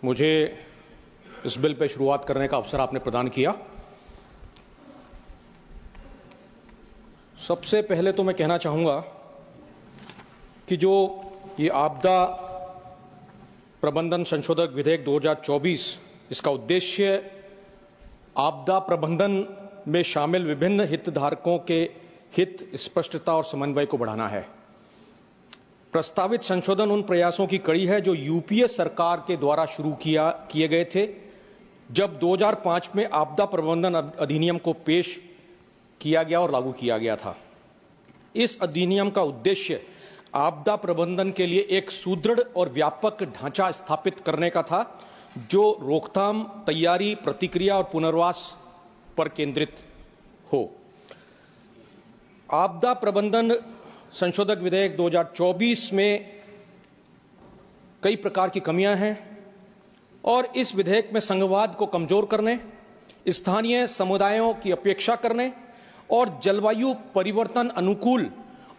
मुझे इस बिल पर शुरुआत करने का अवसर आपने प्रदान किया। सबसे पहले तो मैं कहना चाहूँगा कि जो ये आपदा प्रबंधन संशोधक विधेयक 2024, इसका उद्देश्य आपदा प्रबंधन में शामिल विभिन्न हितधारकों के हित, स्पष्टता और समन्वय को बढ़ाना है। प्रस्तावित संशोधन उन प्रयासों की कड़ी है जो यूपीए सरकार के द्वारा शुरू किए गए थे जब 2005 में आपदा प्रबंधन अधिनियम को पेश किया गया और लागू किया गया था। इस अधिनियम का उद्देश्य आपदा प्रबंधन के लिए एक सुदृढ़ और व्यापक ढांचा स्थापित करने का था जो रोकथाम, तैयारी, प्रतिक्रिया और पुनर्वास पर केंद्रित हो। आपदा प्रबंधन संशोधक विधेयक 2024 में कई प्रकार की कमियां हैं और इस विधेयक में संघवाद को कमजोर करने, स्थानीय समुदायों की अपेक्षा करने और जलवायु परिवर्तन अनुकूल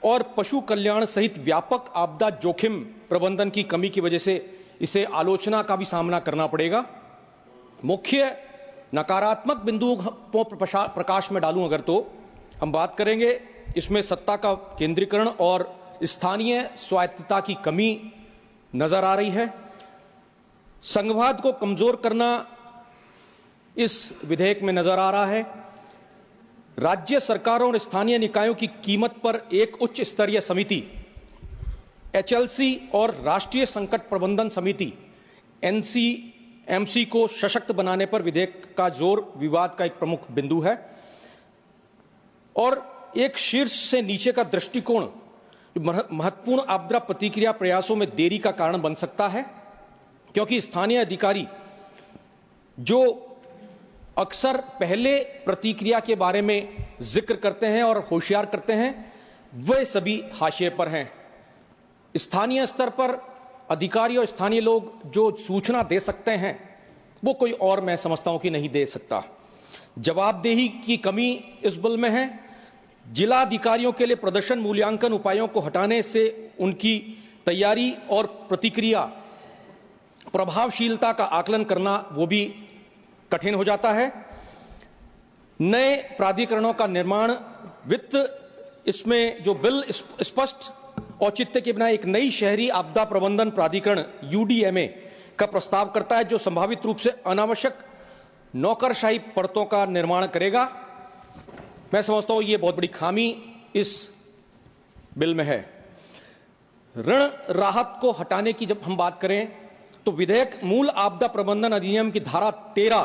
और पशु कल्याण सहित व्यापक आपदा जोखिम प्रबंधन की कमी की वजह से इसे आलोचना का भी सामना करना पड़ेगा। मुख्य नकारात्मक बिंदुओं को प्रकाश में डालूं अगर तो हम बात करेंगे, इसमें सत्ता का केंद्रीकरण और स्थानीय स्वायत्तता की कमी नजर आ रही है। संघवाद को कमजोर करना इस विधेयक में नजर आ रहा है। राज्य सरकारों और स्थानीय निकायों की कीमत पर एक उच्च स्तरीय समिति एचएलसी और राष्ट्रीय संकट प्रबंधन समिति एनसीएमसी को सशक्त बनाने पर विधेयक का जोर विवाद का एक प्रमुख बिंदु है और एक शीर्ष से नीचे का दृष्टिकोण महत्वपूर्ण आपदा प्रतिक्रिया प्रयासों में देरी का कारण बन सकता है, क्योंकि स्थानीय अधिकारी जो अक्सर पहले प्रतिक्रिया के बारे में जिक्र करते हैं और होशियार करते हैं, वे सभी हाशिए पर हैं। स्थानीय स्तर पर अधिकारी और स्थानीय लोग जो सूचना दे सकते हैं वो कोई और, मैं समझता हूं कि नहीं दे सकता। जवाबदेही की कमी इस बिल में है। जिला अधिकारियों के लिए प्रदर्शन मूल्यांकन उपायों को हटाने से उनकी तैयारी और प्रतिक्रिया प्रभावशीलता का आकलन करना वो भी कठिन हो जाता है। नए प्राधिकरणों का निर्माण, वित्त, इसमें जो बिल स्पष्ट औचित्य के बिना एक नई शहरी आपदा प्रबंधन प्राधिकरण यूडीएमए का प्रस्ताव करता है जो संभावित रूप से अनावश्यक नौकरशाही परतों का निर्माण करेगा। मैं समझता हूं ये बहुत बड़ी खामी इस बिल में है। ऋण राहत को हटाने की जब हम बात करें तो विधेयक मूल आपदा प्रबंधन अधिनियम की धारा 13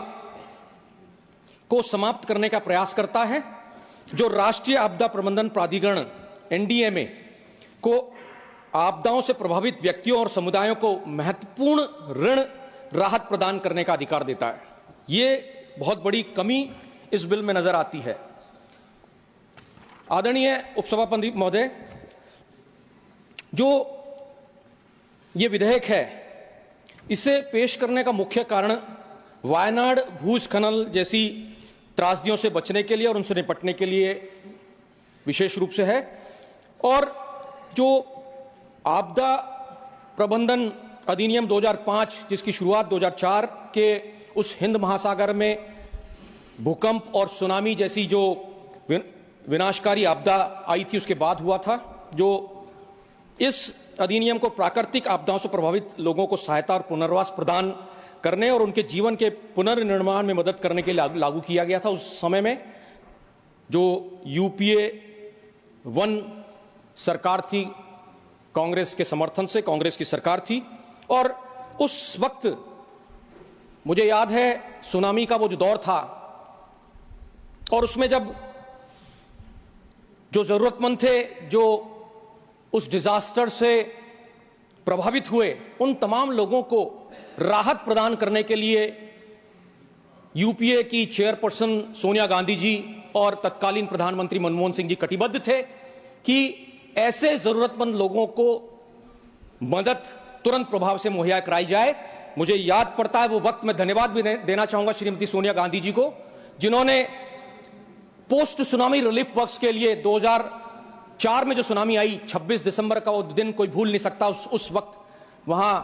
को समाप्त करने का प्रयास करता है जो राष्ट्रीय आपदा प्रबंधन प्राधिकरण एनडीएमए को आपदाओं से प्रभावित व्यक्तियों और समुदायों को महत्वपूर्ण ऋण राहत प्रदान करने का अधिकार देता है। यह बहुत बड़ी कमी इस बिल में नजर आती है। आदरणीय उपसभापति महोदय, जो ये विधेयक है इसे पेश करने का मुख्य कारण वायनाड भूस्खलन जैसी त्रासदियों से बचने के लिए और उनसे निपटने के लिए विशेष रूप से है और जो आपदा प्रबंधन अधिनियम 2005 जिसकी शुरुआत 2004 के उस हिंद महासागर में भूकंप और सुनामी जैसी जो विनाशकारी आपदा आई थी उसके बाद हुआ था, जो इस अधिनियम को प्राकृतिक आपदाओं से प्रभावित लोगों को सहायता और पुनर्वास प्रदान करने और उनके जीवन के पुनर्निर्माण में मदद करने के लिए लागू किया गया था। उस समय में जो यूपीए 1 सरकार थी, कांग्रेस के समर्थन से कांग्रेस की सरकार थी और उस वक्त मुझे याद है सुनामी का वो जो दौर था और उसमें जब जो जरूरतमंद थे, जो उस डिजास्टर से प्रभावित हुए, उन तमाम लोगों को राहत प्रदान करने के लिए यूपीए की चेयरपर्सन सोनिया गांधी जी और तत्कालीन प्रधानमंत्री मनमोहन सिंह जी कटिबद्ध थे कि ऐसे जरूरतमंद लोगों को मदद तुरंत प्रभाव से मुहैया कराई जाए। मुझे याद पड़ता है वो वक्त, मैं धन्यवाद भी देना चाहूंगा श्रीमती सोनिया गांधी जी को जिन्होंने पोस्ट सुनामी रिलीफ वर्क्स के लिए 2004 में जो सुनामी आई, 26 दिसंबर का वो दिन कोई भूल नहीं सकता। उस वक्त वहां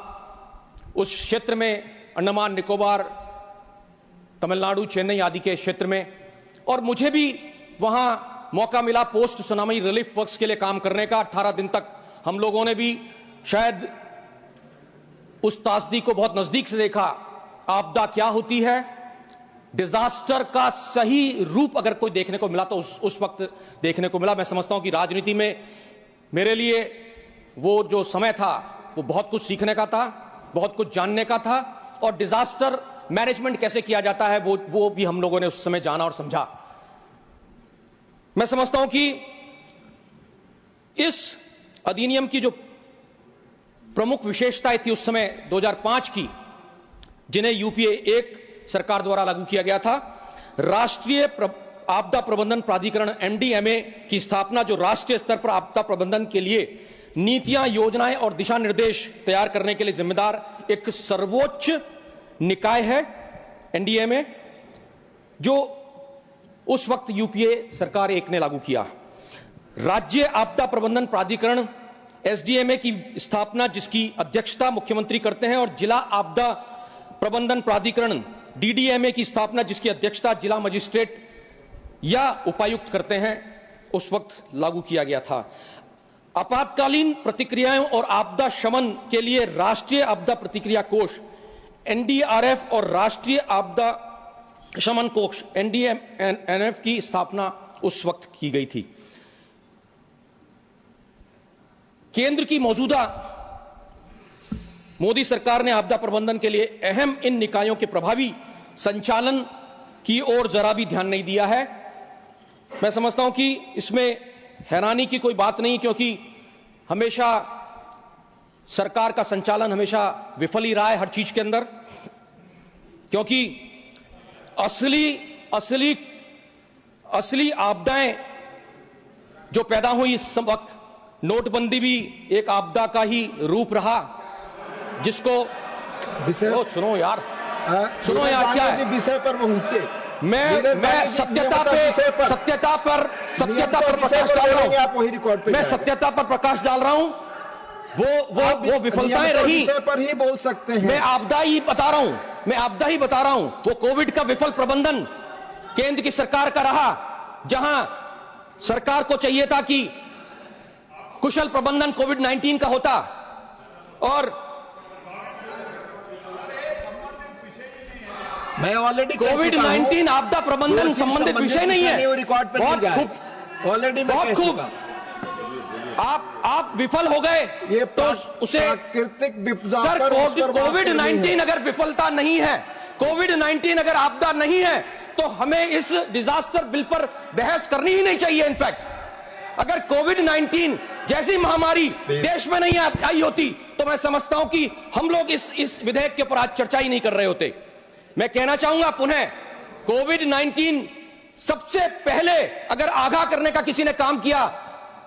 उस क्षेत्र में अंडमान निकोबार, तमिलनाडु, चेन्नई आदि के क्षेत्र में, और मुझे भी वहां मौका मिला पोस्ट सुनामी रिलीफ वर्क्स के लिए काम करने का। 18 दिन तक हम लोगों ने भी शायद उस त्रासदी को बहुत नजदीक से देखा। आपदा क्या होती है, डिजास्टर का सही रूप अगर कोई देखने को मिला तो उस वक्त देखने को मिला। मैं समझता हूं कि राजनीति में मेरे लिए वो जो समय था वो बहुत कुछ सीखने का था, बहुत कुछ जानने का था, और डिजास्टर मैनेजमेंट कैसे किया जाता है वो भी हम लोगों ने उस समय जाना और समझा। मैं समझता हूं कि इस अधिनियम की जो प्रमुख विशेषताएं थी उस समय 2005 की, जिन्हें यूपीए 1 सरकार द्वारा लागू किया गया था, राष्ट्रीय आपदा प्रबंधन प्राधिकरण एनडीएमए की स्थापना, जो राष्ट्रीय स्तर पर आपदा प्रबंधन के लिए नीतियां, योजनाएं और दिशा निर्देश तैयार करने के लिए जिम्मेदार एक सर्वोच्च निकाय है एनडीएमए, जो उस वक्त यूपीए सरकार 1 ने लागू किया। राज्य आपदा प्रबंधन प्राधिकरण एसडीएमए की स्थापना, जिसकी अध्यक्षता मुख्यमंत्री करते हैं, और जिला आपदा प्रबंधन प्राधिकरण डीडीएमए की स्थापना, जिसकी अध्यक्षता जिला मजिस्ट्रेट या उपायुक्त करते हैं, उस वक्त लागू किया गया था। आपातकालीन प्रतिक्रियाओं और आपदा शमन के लिए राष्ट्रीय आपदा प्रतिक्रिया कोष एनडीआरएफ और राष्ट्रीय आपदा शमन कोष एनडीएमएफ की स्थापना उस वक्त की गई थी। केंद्र की मौजूदा मोदी सरकार ने आपदा प्रबंधन के लिए अहम इन निकायों के प्रभावी संचालन की ओर जरा भी ध्यान नहीं दिया है। मैं समझता हूं कि इसमें हैरानी की कोई बात नहीं, क्योंकि हमेशा सरकार का संचालन हमेशा विफल ही रहा है हर चीज के अंदर, क्योंकि असली आपदाएं जो पैदा हुई इस वक्त, नोटबंदी भी एक आपदा का ही रूप रहा, जिसको सुनो यार क्या है विषय पर मैं सत्यता पर प्रकाश डाल रहा हूं। आप वही रिकॉर्ड पे मैं सत्यता पर प्रकाश डाल रहा हूं। वो विफलताएं रही पर ही बोल सकते हैं। मैं आपदा ही बता रहा हूं। वो कोविड का विफल प्रबंधन केंद्र की सरकार का रहा, जहां सरकार को चाहिए था कि कुशल प्रबंधन कोविड-19 का होता, और मैं ऑलरेडी कोविड-19 आपदा प्रबंधन संबंधित विषय नहीं है। रिकॉर्ड पर बहुत खूब, ऑलरेडी बहुत खूब। आप विफल हो गए, ये तो उसे प्राकृतिक विपदा सर, कोविड-19 अगर विफलता नहीं है, कोविड-19 अगर आपदा नहीं है, तो हमें इस डिजास्टर बिल पर बहस करनी ही नहीं चाहिए। इनफैक्ट अगर कोविड-19 जैसी महामारी देश में नहीं आई होती, तो मैं समझता हूं कि हम लोग इस विधेयक के ऊपर आज चर्चा ही नहीं कर रहे होते। मैं कहना चाहूंगा पुनः, कोविड-19 सबसे पहले अगर आगाह करने का किसी ने काम किया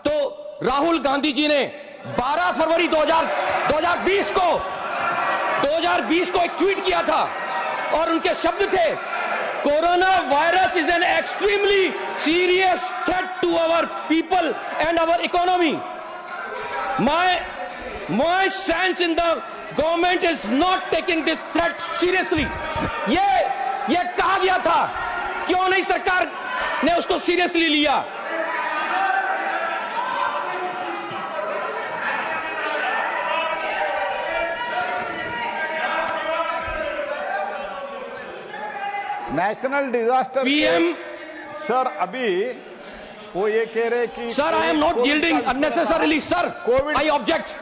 तो राहुल गांधी जी ने 12 फरवरी 2020 को एक ट्वीट किया था, और उनके शब्द थे, corona virus is an extremely serious threat to our people and our economy. My stand in the government is not taking this threat seriously. ये कहा गया था, क्यों नहीं सरकार ने उसको सीरियसली लिया? नेशनल डिजास्टर पीएम सर, अभी वो ये कह रहे कि sir, I am not yielding unnecessarily sir, I object.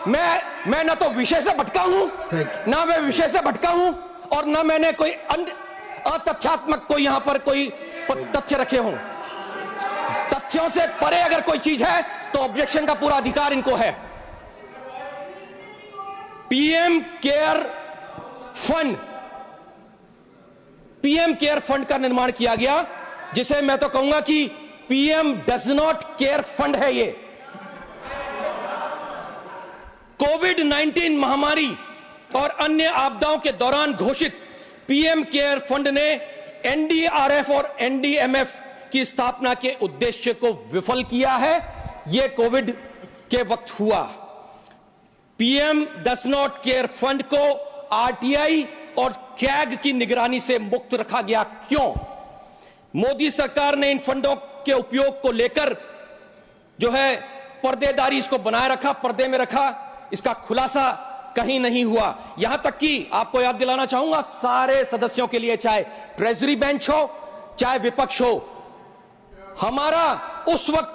मैं ना तो विषय से भटका हूं, ना मैं विषय से भटका हूं, और ना मैंने कोई अतथ्यात्मक कोई यहां पर कोई तथ्य रखे हों। तथ्यों से परे अगर कोई चीज है तो ऑब्जेक्शन का पूरा अधिकार इनको है। पीएम केयर फंड का निर्माण किया गया, जिसे मैं तो कहूंगा कि PM does not care fund है। ये कोविड-19 महामारी और अन्य आपदाओं के दौरान घोषित पीएम केयर फंड ने एनडीआरएफ और एनडीएमएफ की स्थापना के उद्देश्य को विफल किया है। यह कोविड के वक्त हुआ। PM does not care fund को आरटीआई और कैग की निगरानी से मुक्त रखा गया। क्यों? मोदी सरकार ने इन फंडों के उपयोग को लेकर जो है पर्देदारी इसको बनाए रखा, पर्दे में रखा, इसका खुलासा कहीं नहीं हुआ। यहां तक कि आपको याद दिलाना चाहूंगा सारे सदस्यों के लिए, चाहे ट्रेजरी बेंच हो चाहे विपक्ष हो, हमारा उस वक्त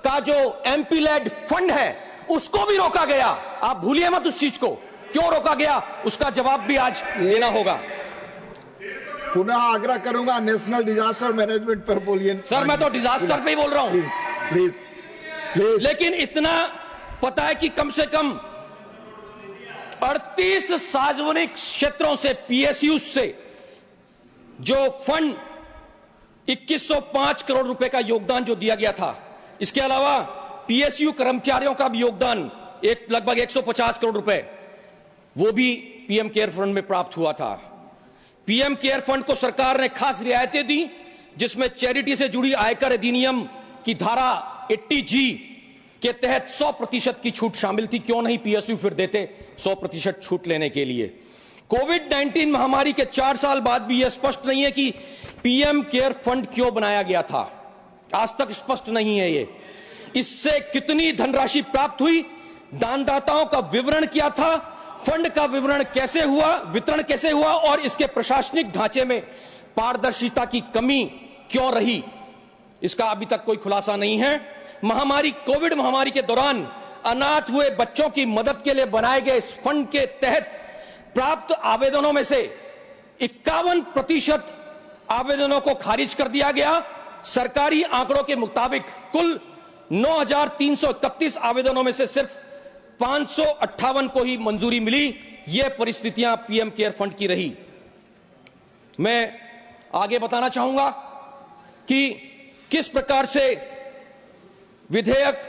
का जो एमपी लेड फंड है उसको भी रोका गया। आप भूलिए मत उस चीज को, क्यों रोका गया उसका जवाब भी आज देना होगा। पुनः आग्रह करूंगा नेशनल डिजास्टर मैनेजमेंट पर बोलिए। सर मैं तो डिजास्टर पे ही बोल रहा हूं। Please please. लेकिन इतना पता है कि कम से कम 38 सार्वजनिक क्षेत्रों से, पीएसयू से जो फंड 2105 करोड़ रुपए का योगदान जो दिया गया था, इसके अलावा पीएसयू कर्मचारियों का भी योगदान लगभग 150 करोड़ रुपए वो भी पीएम केयर फंड में प्राप्त हुआ था। पीएम केयर फंड को सरकार ने खास रियायतें दी, जिसमें चैरिटी से जुड़ी आयकर अधिनियम की धारा 80G के तहत 100% की छूट शामिल थी। क्यों नहीं पीएसयू फिर देते 100% छूट लेने के लिए। कोविड-19 महामारी के 4 साल बाद भी यह स्पष्ट नहीं है कि पीएम केयर फंड क्यों बनाया गया था। आज तक स्पष्ट नहीं है ये। इससे कितनी धनराशि प्राप्त हुई, दानदाताओं का विवरण क्या था, फंड का विवरण कैसे हुआ, वितरण कैसे हुआ और इसके प्रशासनिक ढांचे में पारदर्शिता की कमी क्यों रही, इसका अभी तक कोई खुलासा नहीं है। कोविड महामारी के दौरान अनाथ हुए बच्चों की मदद के लिए बनाए गए इस फंड के तहत प्राप्त आवेदनों में से 51% आवेदनों को खारिज कर दिया गया। सरकारी आंकड़ों के मुताबिक कुल 9,331 आवेदनों में से सिर्फ 558 को ही मंजूरी मिली। ये परिस्थितियां पीएम केयर फंड की रही। मैं आगे बताना चाहूंगा कि किस प्रकार से विधेयक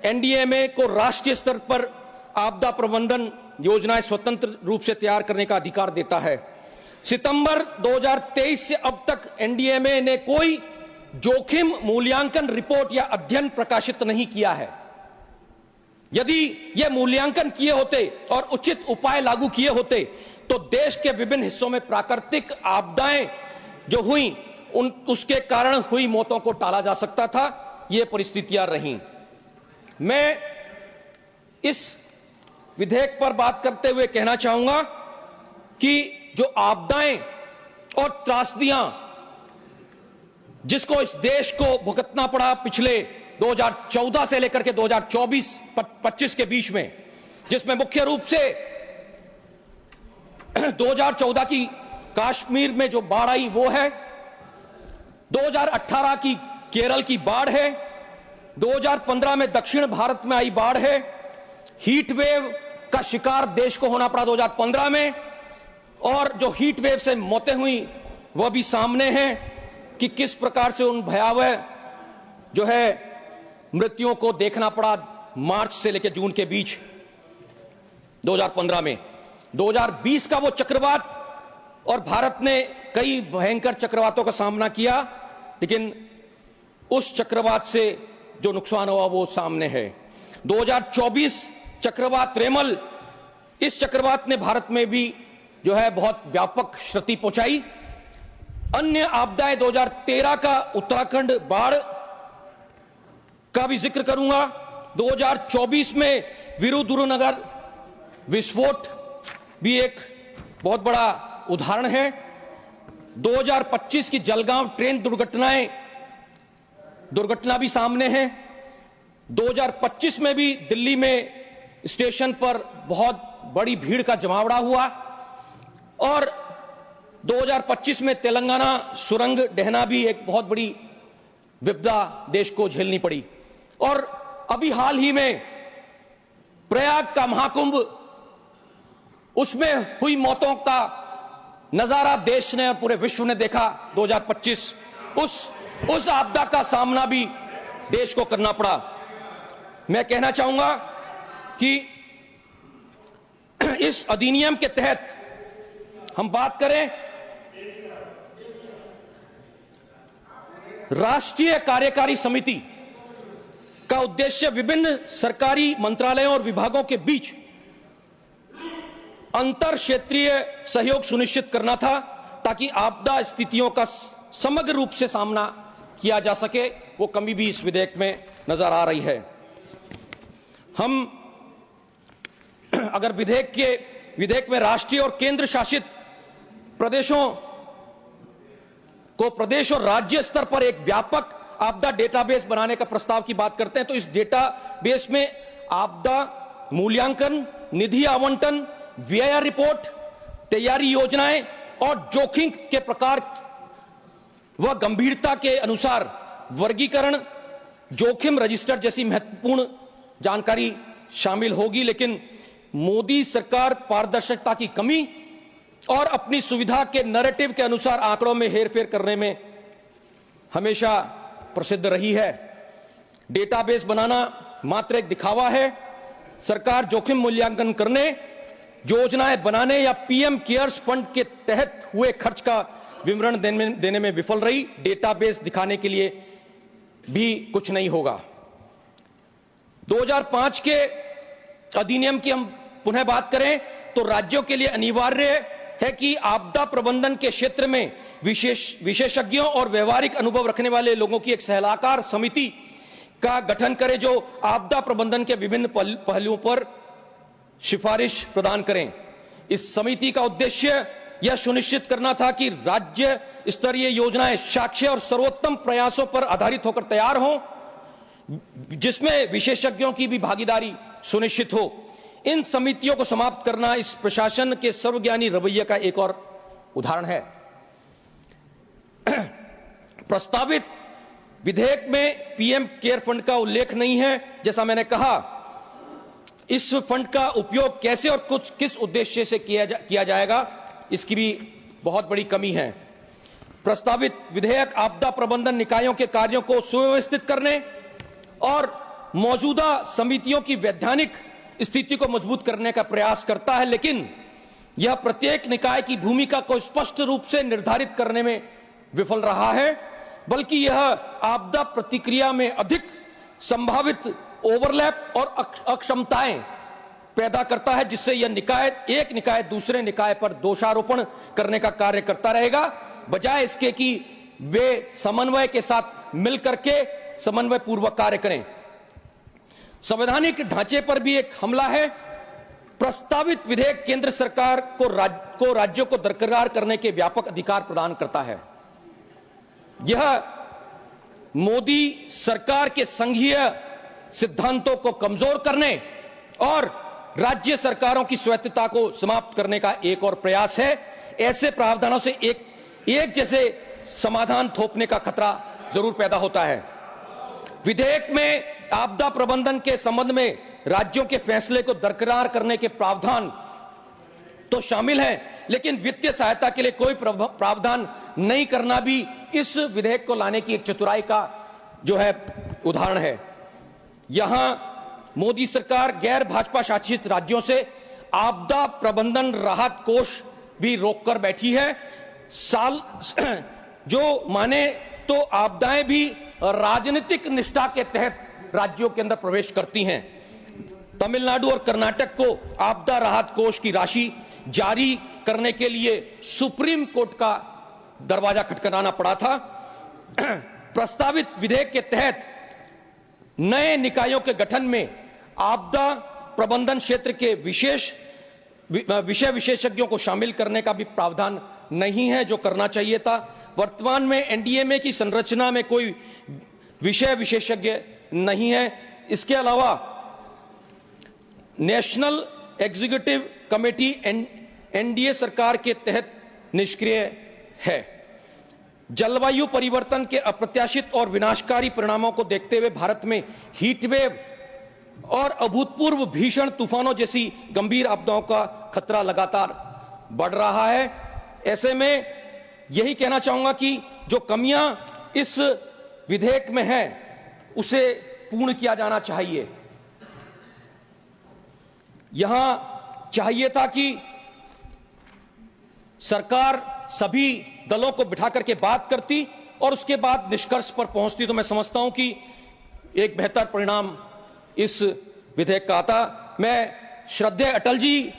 एनडीएमए को राष्ट्रीय स्तर पर आपदा प्रबंधन योजनाएं स्वतंत्र रूप से तैयार करने का अधिकार देता है। सितंबर 2023 से अब तक एनडीएमए ने कोई जोखिम मूल्यांकन रिपोर्ट या अध्ययन प्रकाशित नहीं किया है। यदि यह मूल्यांकन किए होते और उचित उपाय लागू किए होते तो देश के विभिन्न हिस्सों में प्राकृतिक आपदाएं जो हुई उसके कारण हुई मौतों को टाला जा सकता था। ये परिस्थितियां रहीं। मैं इस विधेयक पर बात करते हुए कहना चाहूंगा कि जो आपदाएं और त्रासदियां जिसको इस देश को भुगतना पड़ा पिछले 2014 से लेकर के 2024-25 के बीच में, जिसमें मुख्य रूप से 2014 की कश्मीर में जो बाढ़ आई वो है, 2018 की केरल की बाढ़ है, 2015 में दक्षिण भारत में आई बाढ़ है, हीट वेव का शिकार देश को होना पड़ा 2015 में, और जो हीट वेव से मौतें हुई वह भी सामने हैं कि किस प्रकार से उन भयावह जो है मृत्युओं को देखना पड़ा मार्च से लेकर जून के बीच 2015 में। 2020 का वो चक्रवात, और भारत ने कई भयंकर चक्रवातों का सामना किया, लेकिन उस चक्रवात से जो नुकसान हुआ वो सामने है। 2024 चक्रवात रेमल, इस चक्रवात ने भारत में भी जो है बहुत व्यापक क्षति पहुंचाई। अन्य आपदाएं 2013 का उत्तराखंड बाढ़ का भी जिक्र करूंगा। 2024 में वीरूधुरनगर विस्फोट भी एक बहुत बड़ा उदाहरण है। 2025 की जलगांव ट्रेन दुर्घटना भी सामने है। 2025 में भी दिल्ली में स्टेशन पर बहुत बड़ी भीड़ का जमावड़ा हुआ, और 2025 में तेलंगाना सुरंग ढहना भी एक बहुत बड़ी विपदा देश को झेलनी पड़ी। और अभी हाल ही में प्रयाग का महाकुंभ, उसमें हुई मौतों का नजारा देश ने और पूरे विश्व ने देखा। 2025 उस आपदा का सामना भी देश को करना पड़ा। मैं कहना चाहूंगा कि इस अधिनियम के तहत हम बात करें राष्ट्रीय कार्यकारी समिति का उद्देश्य विभिन्न सरकारी मंत्रालयों और विभागों के बीच अंतर क्षेत्रीय सहयोग सुनिश्चित करना था ताकि आपदा स्थितियों का समग्र रूप से सामना किया जा सके। वो कमी भी इस विधेयक में नजर आ रही है। हम अगर विधेयक में राष्ट्रीय और केंद्र शासित प्रदेशों को प्रदेश और राज्य स्तर पर एक व्यापक आपदा डेटाबेस बनाने का प्रस्ताव की बात करते हैं तो इस डेटाबेस में आपदा मूल्यांकन, निधि आवंटन, व्यय रिपोर्ट, तैयारी योजनाएं और जोखिम के प्रकार व गंभीरता के अनुसार वर्गीकरण, जोखिम रजिस्टर जैसी महत्वपूर्ण जानकारी शामिल होगी। लेकिन मोदी सरकार पारदर्शिता की कमी और अपनी सुविधा के नैरेटिव के अनुसार आंकड़ों में हेरफेर करने में हमेशा प्रसिद्ध रही है। डेटाबेस बनाना मात्र एक दिखावा है। सरकार जोखिम मूल्यांकन करने, योजनाएं बनाने या पीएम केयर्स फंड के तहत हुए खर्च का विवरण देने में विफल रही। डेटाबेस दिखाने के लिए भी कुछ नहीं होगा। 2005 के अधिनियम की हम पुनः बात करें तो राज्यों के लिए अनिवार्य है कि आपदा प्रबंधन के क्षेत्र में विशेषज्ञों और व्यवहारिक अनुभव रखने वाले लोगों की एक सलाहकार समिति का गठन करे जो आपदा प्रबंधन के विभिन्न पहलुओं पर सिफारिश प्रदान करें। इस समिति का उद्देश्य यह सुनिश्चित करना था कि राज्य स्तरीय योजनाएं साक्ष्य और सर्वोत्तम प्रयासों पर आधारित होकर तैयार हों, जिसमें विशेषज्ञों की भी भागीदारी सुनिश्चित हो। इन समितियों को समाप्त करना इस प्रशासन के सर्वज्ञानी रवैये का एक और उदाहरण है। प्रस्तावित विधेयक में पीएम केयर फंड का उल्लेख नहीं है। जैसा मैंने कहा, इस फंड का उपयोग कैसे और किस उद्देश्य से किया जाएगा, इसकी भी बहुत बड़ी कमी है। प्रस्तावित विधेयक आपदा प्रबंधन निकायों के कार्यों को सुव्यवस्थित करने और मौजूदा समितियों की वैधानिक स्थिति को मजबूत करने का प्रयास करता है, लेकिन यह प्रत्येक निकाय की भूमिका को स्पष्ट रूप से निर्धारित करने में विफल रहा है, बल्कि यह आपदा प्रतिक्रिया में अधिक संभावित ओवरलैप और अक्षमताएं पैदा करता है, जिससे यह एक निकाय दूसरे निकाय पर दोषारोपण करने का कार्य करता रहेगा, बजाय इसके कि वे समन्वय के साथ मिलकर के समन्वय पूर्वक कार्य करें। संवैधानिक ढांचे पर भी एक हमला है। प्रस्तावित विधेयक केंद्र सरकार को राज्यों को दरकिनार करने के व्यापक अधिकार प्रदान करता है। यह मोदी सरकार के संघीय सिद्धांतों को कमजोर करने और राज्य सरकारों की स्वायत्तता को समाप्त करने का एक और प्रयास है। ऐसे प्रावधानों से एक जैसे समाधान थोपने का खतरा जरूर पैदा होता है। विधेयक में आपदा प्रबंधन के संबंध में राज्यों के फैसले को दरकिनार करने के प्रावधान तो शामिल हैं, लेकिन वित्तीय सहायता के लिए कोई प्रावधान नहीं करना भी इस विधेयक को लाने की एक चतुराई का जो है उदाहरण है। यहां मोदी सरकार गैर भाजपा शासित राज्यों से आपदा प्रबंधन राहत कोष भी रोककर बैठी है। जो माने तो आपदाएं भी राजनीतिक निष्ठा के तहत राज्यों के अंदर प्रवेश करती हैं। तमिलनाडु और कर्नाटक को आपदा राहत कोष की राशि जारी करने के लिए सुप्रीम कोर्ट का दरवाजा खटखटाना पड़ा था। प्रस्तावित विधेयक के तहत नए निकायों के गठन में आपदा प्रबंधन क्षेत्र के विषय विशेषज्ञों को शामिल करने का भी प्रावधान नहीं है, जो करना चाहिए था। वर्तमान में एनडीएमए की संरचना में कोई विषय विशेषज्ञ नहीं है। इसके अलावा नेशनल एग्जीक्यूटिव कमेटी एनडीए सरकार के तहत निष्क्रिय है। जलवायु परिवर्तन के अप्रत्याशित और विनाशकारी परिणामों को देखते हुए भारत में हीट वेव और अभूतपूर्व भीषण तूफानों जैसी गंभीर आपदाओं का खतरा लगातार बढ़ रहा है। ऐसे में यही कहना चाहूंगा कि जो कमियां इस विधेयक में हैं उसे पूर्ण किया जाना चाहिए। यहां चाहिए था कि सरकार सभी दलों को बिठा करके बात करती और उसके बाद निष्कर्ष पर पहुंचती, तो मैं समझता हूं कि एक बेहतर परिणाम इस विधेयक का आता। मैं श्रद्धेय अटल जी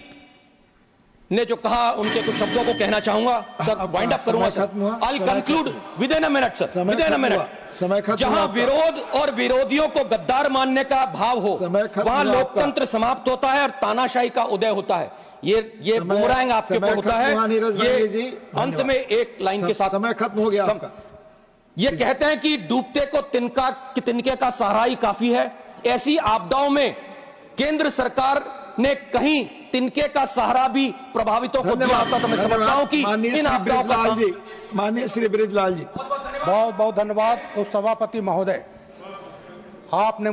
ने जो कहा उनके कुछ शब्दों को कहना चाहूंगा सर, वाइंड अप करूंगा sir. I conclude with in a minute sir, with in a minute. जहां विरोध और विरोधियों को गद्दार मानने का भाव हो वहां लोकतंत्र समाप्त होता है और तानाशाही का उदय होता है। ये बुमरांग आपके ऊपर होता है। ये अंत में एक लाइन के साथ समय खत्म हो गया आपका। ये कहते हैं कि डूबते को तिनके का सहारा ही काफी है। ऐसी आपदाओं में केंद्र सरकार ने कहीं तिनके का सहारा भी प्रभावितों को दिया होता, तो मैं समझता हूं कि इन आपदाओं का माननीय श्री बृजलाल जी बहुत बहुत धन्यवाद। उपसभापति महोदय, आपने